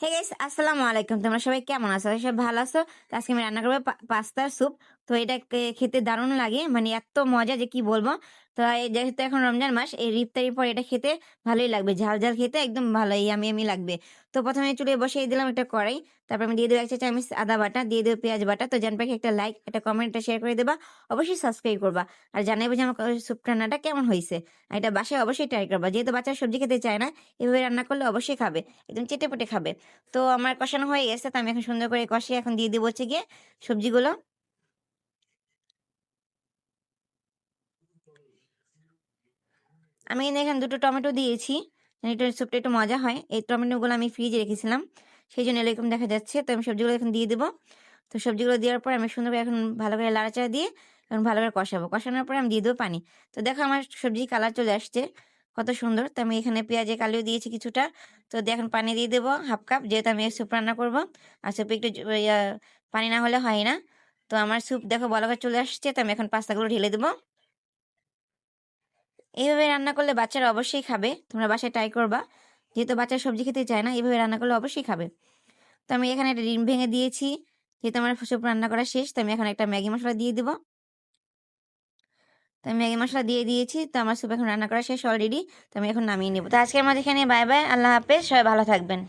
Hey guys, আসসালামু আলাইকুম। তোমরা সবাই কেমন আছো? সবাই ভালো আছো? তো আজকে আমি রান্না করবো পাস্তার স্যুপ। তো এটা খেতে দারুণ লাগে, মানে এত মজা যে কি বলবো। তো এই যেহেতু এখন রমজান মাস, এই ইফতারির পর এটা খেতে ভালোই লাগবে, ঝাল ঝাল খেতে একদম ভালো ইয়ামি ইয়ামি লাগবে। তো প্রথমে চুলে বসিয়ে দিলাম একটা কড়াই, তারপর আমি দিয়ে দেবো 1 চা চামচ আদা বাটা, দিয়ে দেবো পেঁয়াজ বাটা। তো জান পাখি একটা লাইক, একটা কমেন্ট, একটা শেয়ার করে দেবা, অবশ্যই সাবস্ক্রাইব করবা। আর জানাইবো যে আমার স্যুপ রান্নাটা কেমন হয়েছে। আর এটা বাসায় অবশ্যই ট্রাই করবা, যেহেতু বাচ্চারা সবজি খেতে চায় না, এভাবে রান্না করলে অবশ্যই খাবে, একদম চেটেপুটে খাবে। তো আমার কষানো হয়ে গেছে, তো আমি এখন সুন্দর করে কষিয়ে এখন দিয়ে দিব হচ্ছে গিয়ে সবজিগুলো। আমি কিন্তু এখানে 2টো টমেটো দিয়েছি, একটু স্যুপটা একটু মজা হয়। এই টমেটোগুলো আমি ফ্রিজে রেখেছিলাম, সেই জন্য এরকম দেখা যাচ্ছে। তো আমি সবজিগুলো এখন দিয়ে দেবো। তো সবজিগুলো দেওয়ার পর আমি সুন্দর করে এখন ভালো করে লাড়াচাড়া দিয়ে এখন ভালো করে কষাবো। কষানোর পরে আমি দিয়ে দেবো পানি। তো দেখো আমার সবজি কালার চলে আসছে, কত সুন্দর। তো আমি এখানে পেঁয়াজে কালিও দিয়েছি কিছুটা। তো এখন পানি দিয়ে দেবো 1/2 কাপ, যেহেতু আমি স্যুপ রান্না করবো। আর স্যুপে একটু পানি না হলে হয় না। তো আমার স্যুপ দেখো বলক চলে আসছে, তো আমি এখন পাস্তাগুলো ঢেলে দেবো। এইভাবে রান্না করলে বাচ্চারা অবশ্যই খাবে, তোমরা বাসায় ট্রাই করবা। যেহেতু বাচ্চারা সবজি খেতে চায় না, এইভাবে রান্না করলে অবশ্যই খাবে। তো আমি এখানে একটা ডিম ভেঙে দিয়েছি। যেহেতু আমার স্যুপ রান্না করা শেষ, তো আমি এখন একটা ম্যাগি মশলা দিয়ে দেবো। তো আমি ম্যাগি মশলা দিয়ে দিয়েছি। তো আমার স্যুপ এখন রান্না করা শেষ অলরেডি। তো আমি এখন নামিয়ে নেবো। তো আজকের মধ্যে এখানে বাই বাই, আল্লাহ হাফেজ, সবাই ভালো থাকবেন।